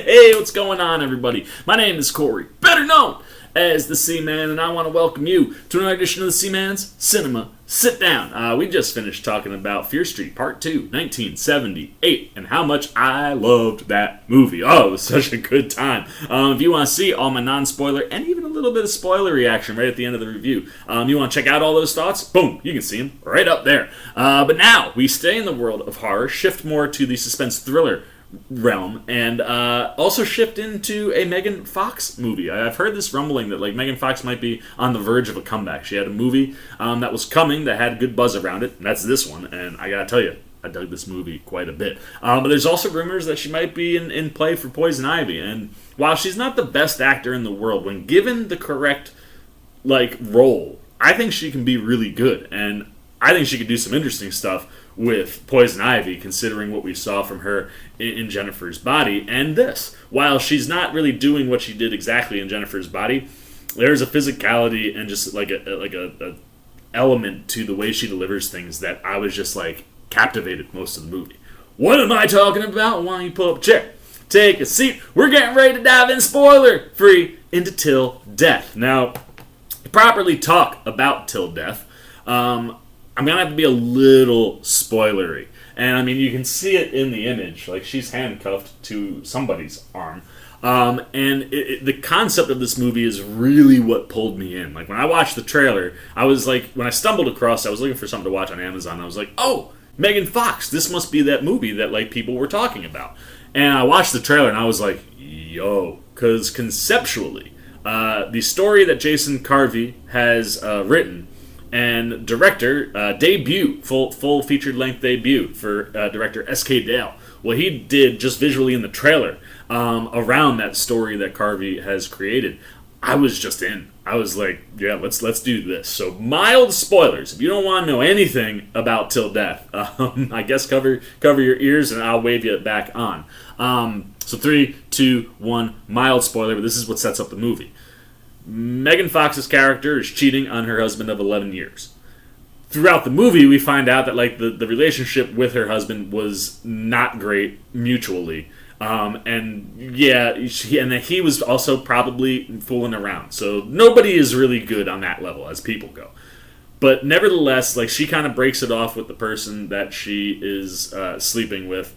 Hey, what's going on, everybody? My name is Corey, better known as the Seaman, and I want to welcome you to another edition of the Seaman's Cinema Sitdown. We just finished talking about Fear Street Part 2, 1978, and how much I loved that movie. Oh, it was such a good time. If you want to see all my non-spoiler and even a little bit of spoiler reaction right at the end of the review, you want to check out all those thoughts? Boom, you can see them right up there. But now, we stay in the world of horror, shift more to the suspense thriller realm, and also shift into a Megan Fox movie. I've heard this rumbling that Megan Fox might be on the verge of a comeback. She had a movie that was coming that had good buzz around it, and that's this one, and I gotta tell you, I dug this movie quite a bit. But there's also rumors that she might be in play for Poison Ivy, and while she's not the best actor in the world, when given the correct role, I think she can be really good, and I think she could do some interesting stuff with Poison Ivy, considering what we saw from her in Jennifer's Body. And this, while she's not really doing what she did exactly in Jennifer's Body, there's a physicality and just a element to the way she delivers things that I was just captivated most of the movie. What am I talking about? Why don't you pull up a chair, take a seat? We're getting ready to dive in spoiler-free into Till Death. Now, to properly talk about Till Death, I'm going to have to be a little spoilery. And, I mean, you can see it in the image. She's handcuffed to somebody's arm. And the concept of this movie is really what pulled me in. When I watched the trailer, I was when I stumbled across, I was looking for something to watch on Amazon. I was like, oh, Megan Fox. This must be that movie that, people were talking about. And I watched the trailer, and I was like, yo. Because conceptually, the story that Jason Carvey has written, and director, full featured-length debut for director S.K. Dale. What he did just visually in the trailer around that story that Carvey has created, I was just in. I was like, yeah, let's do this. So mild spoilers. If you don't want to know anything about Till Death, I guess cover your ears and I'll wave you back on. So 3, 2, 1, mild spoiler, but this is what sets up the movie. Megan Fox's character is cheating on her husband of 11 years. Throughout the movie, we find out that the relationship with her husband was not great mutually, and that he was also probably fooling around. So nobody is really good on that level as people go. But nevertheless, she kind of breaks it off with the person that she is sleeping with,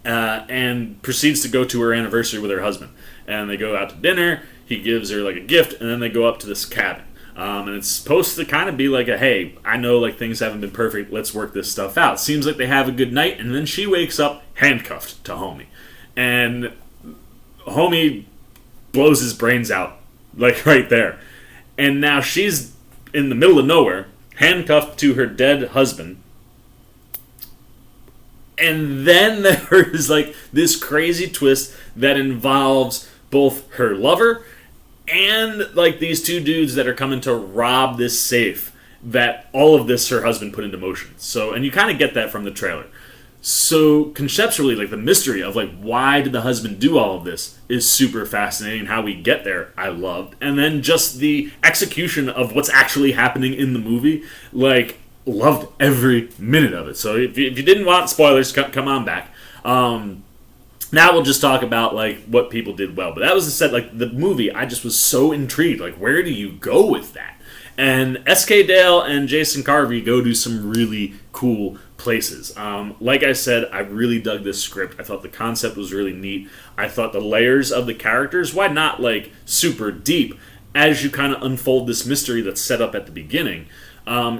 and proceeds to go to her anniversary with her husband. And they go out to dinner. He gives her a gift, and then they go up to this cabin. And it's supposed to kind of be hey, I know things haven't been perfect, let's work this stuff out. Seems like they have a good night, and then she wakes up handcuffed to Homie. And Homie blows his brains out, right there. And now she's in the middle of nowhere, handcuffed to her dead husband. And then there's this crazy twist that involves both her lover and these two dudes that are coming to rob this safe that all of this her husband put into motion. So, and you kind of get that from the trailer. So conceptually, the mystery of why did the husband do all of this is super fascinating. How we get there, I loved. And then just the execution of what's actually happening in the movie, loved every minute of it. So if you didn't want spoilers, come on back. Now we'll just talk about what people did well. But that was the movie, I just was so intrigued. Where do you go with that? And S.K. Dale and Jason Carvey go to some really cool places. Like I said, I really dug this script. I thought the concept was really neat. I thought the layers of the characters, why not super deep, as you kind of unfold this mystery that's set up at the beginning.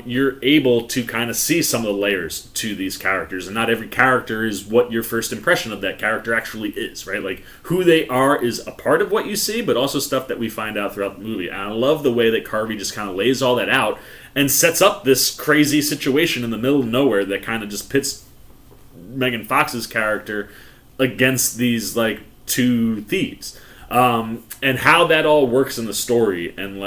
You're able to kind of see some of the layers to these characters, and not every character is what your first impression of that character actually is, right? Who they are is a part of what you see, but also stuff that we find out throughout the movie. And I love the way that Carvey just kind of lays all that out and sets up this crazy situation in the middle of nowhere that kind of just pits Megan Fox's character against these two thieves, and how that all works in the story. And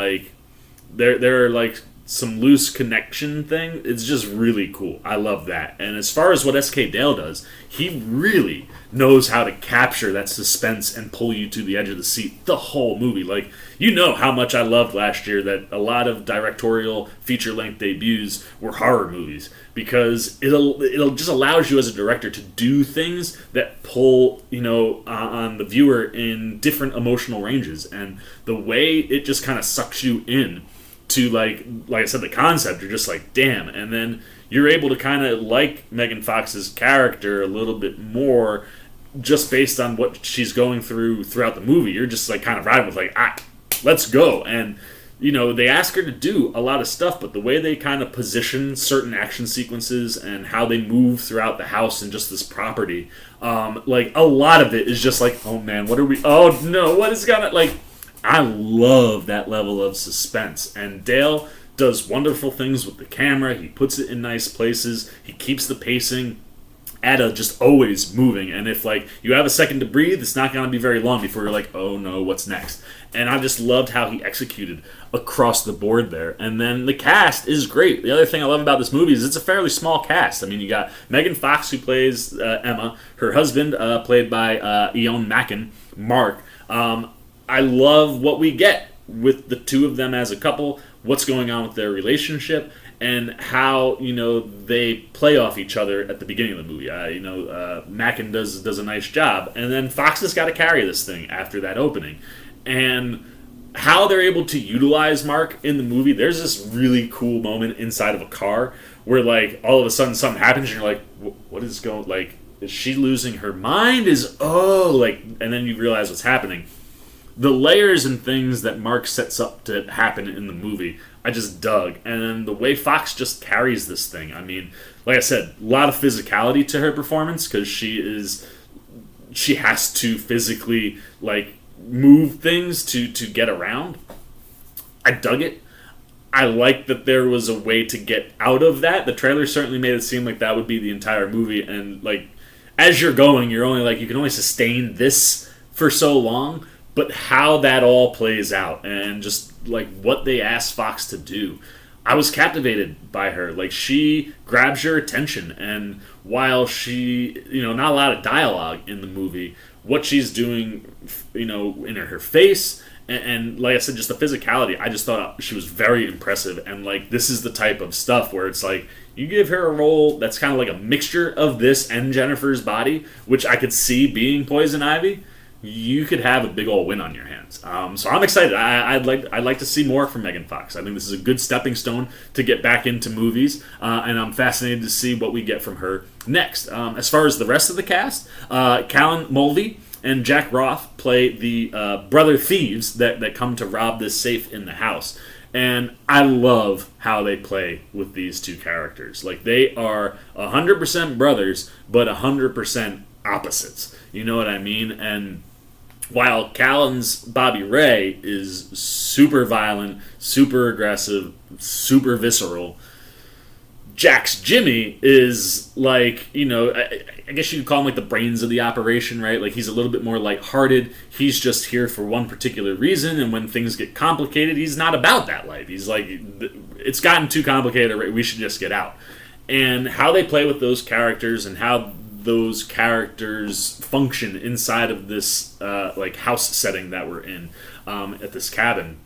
there are some loose connection thing. It's just really cool. I love that. And as far as what SK Dale does, he really knows how to capture that suspense and pull you to the edge of the seat the whole movie. Like, you know how much I loved last year that a lot of directorial feature-length debuts were horror movies, because it'll just allows you as a director to do things that pull, on the viewer in different emotional ranges. And the way it just kind of sucks you in to, like I said, the concept, you're just like, damn. And then you're able to kind of like Megan Fox's character a little bit more just based on what she's going throughout the movie. You're just like kind of riding with like, let's go. And they ask her to do a lot of stuff, but the way they kind of position certain action sequences and how they move throughout the house and just this property, like a lot of it is just like, oh man, oh no, what is gonna, like, I love that level of suspense. And Dale does wonderful things with the camera. He puts it in nice places. He keeps the pacing just always moving. And if, like, you have a second to breathe, it's not going to be very long before you're like, oh no, what's next? And I just loved how he executed across the board there. And then the cast is great. The other thing I love about this movie is it's a fairly small cast. I mean, you got Megan Fox, who plays Emma. Her husband, played by Ian Mackin, Mark. I love what we get with the two of them as a couple, what's going on with their relationship, and how, they play off each other at the beginning of the movie. Mackin does a nice job, and then Fox has got to carry this thing after that opening. And how they're able to utilize Mark in the movie, there's this really cool moment inside of a car where, like, all of a sudden something happens and you're like, what is going, like, is she losing her mind? And then you realize what's happening. The layers and things that Mark sets up to happen in the movie, I just dug. And then the way Fox just carries this thing. I mean, like I said, a lot of physicality to her performance, because she has to physically, like, move things to get around. I dug it. I like that there was a way to get out of that. The trailer certainly made it seem like that would be the entire movie. And, like, as you're going, you're only like, you can only sustain this for so long. But how that all plays out and just, like, what they asked Fox to do, I was captivated by her. Like, she grabs your attention, and while she, not a lot of dialogue in the movie, what she's doing, in her face, and like I said, just the physicality, I just thought she was very impressive. And, like, this is the type of stuff where it's like, you give her a role that's kind of like a mixture of this and Jennifer's body, which I could see being Poison Ivy, you could have a big old win on your hands. So I'm excited. I'd like to see more from Megan Fox. I think this is a good stepping stone to get back into movies, and I'm fascinated to see what we get from her next. As far as the rest of the cast, Callan Mulvey and Jack Roth play the brother thieves that come to rob this safe in the house. And I love how they play with these two characters. Like, they are 100% brothers, but 100% opposites. You know what I mean? And while Callan's Bobby Ray is super violent, super aggressive, super visceral, Jack's Jimmy is, like, I guess you could call him, like, the brains of the operation, right? Like, he's a little bit more lighthearted. He's just here for one particular reason, and when things get complicated, he's not about that life. He's like, it's gotten too complicated, right? We should just get out. And how they play with those characters and how those characters function inside of this like house setting that we're in at this cabin,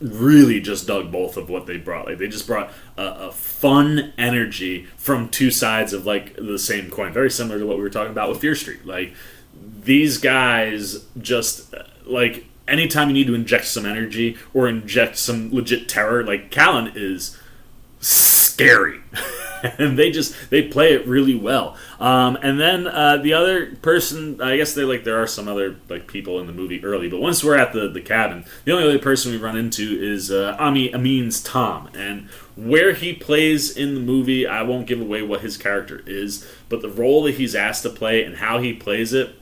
really just dug both of what they brought. Like, they just brought a fun energy from two sides of, like, the same coin, very similar to what we were talking about with Fear Street. Like, these guys just, like, anytime you need to inject some energy or inject some legit terror, like, Callan is scary. And they play it really well. And then the other person, I guess there are some other, like, people in the movie early, but once we're at the cabin, the only other person we run into is Ami Amin's Tom. And where he plays in the movie, I won't give away what his character is, but the role that he's asked to play and how he plays it,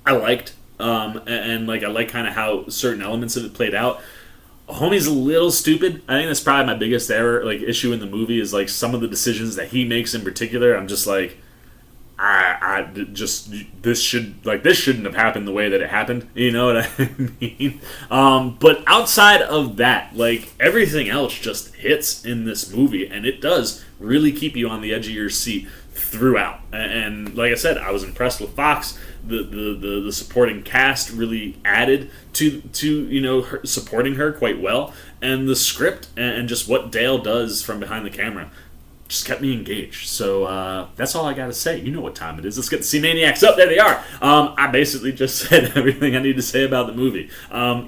I liked. And like, I like kind of how certain elements of it played out. Homie's a little stupid. I think that's probably my biggest issue in the movie is, like, some of the decisions that he makes in particular. I'm just like, this shouldn't have happened the way that it happened. You know what I mean? But outside of that, like, everything else just hits in this movie, and it does really keep you on the edge of your seat throughout. And like I said, I was impressed with Fox. The supporting cast really added to her, supporting her quite well, and the script and just what Dale does from behind the camera just kept me engaged. So that's all I gotta say. You know what time it is. Let's get the C-Maniacs up. There they are. I basically just said everything I need to say about the movie.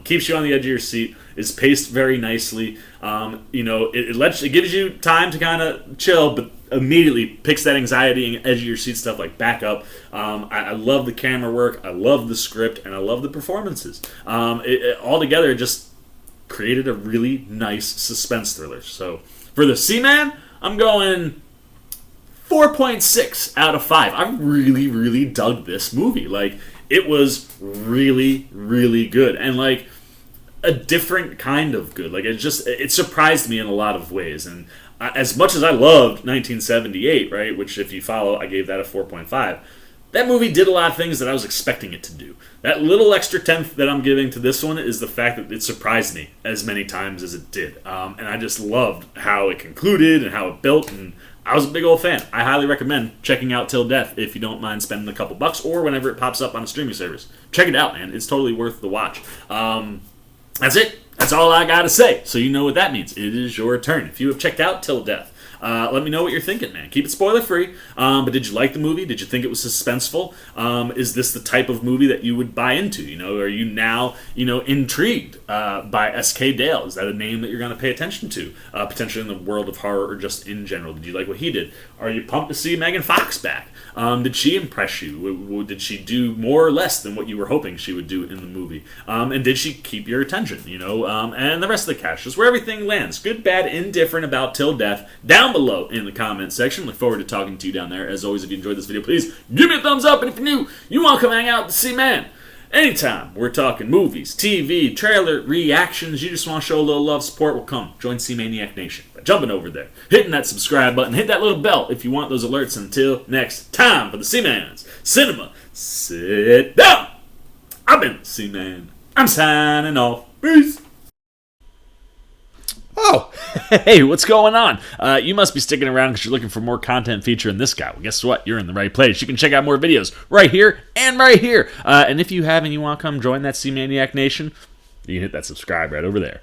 Keeps you on the edge of your seat. Is paced very nicely. It gives you time to kind of chill, but immediately picks that anxiety and edge of your seat stuff like back up. I love the camera work. I love the script, and I love the performances. All together, just created a really nice suspense thriller. So for the Seaman, I'm going 4.6 out of 5. I really, really dug this movie. Like, it was really, really good. And, like, a different kind of good. Like, it surprised me in a lot of ways. And as much as I loved 1978, right, which if you follow, I gave that a 4.5, that movie did a lot of things that I was expecting it to do. That little extra tenth that I'm giving to this one is the fact that it surprised me as many times as it did. And I just loved how it concluded and how it built, and I was a big old fan. I highly recommend checking out Till Death if you don't mind spending a couple bucks or whenever it pops up on a streaming service. Check it out, man. It's totally worth the watch. That's it. That's all I gotta say. So you know what that means. It is your turn. If you have checked out Till Death, let me know what you're thinking, man. Keep it spoiler-free. But did you like the movie? Did you think it was suspenseful? Is this the type of movie that you would buy into? Are you now, intrigued by S.K. Dale? Is that a name that you're going to pay attention to? Potentially in the world of horror or just in general. Did you like what he did? Are you pumped to see Megan Fox back? Did she impress you? Did she do more or less than what you were hoping she would do in the movie? And did she keep your attention? And the rest of the cast, just where everything lands. Good, bad, indifferent about Till Death. Down below in the comment section. Look forward to talking to you down there. As always, if you enjoyed this video, please give me a thumbs up. And if you're new, you want to come hang out with the C-Man anytime we're talking movies, TV, trailer, reactions, you just want to show a little love, support, well, come join C-Maniac Nation by jumping over there, hitting that subscribe button, hit that little bell if you want those alerts. Until next time, for the C-Man's Cinema Sit Down. I've been the C-Man. I'm signing off. Peace. Oh, hey, what's going on? You must be sticking around because you're looking for more content featuring this guy. Well, guess what? You're in the right place. You can check out more videos right here and right here. And if you have and you want to come join that C-Maniac Nation, you can hit that subscribe right over there.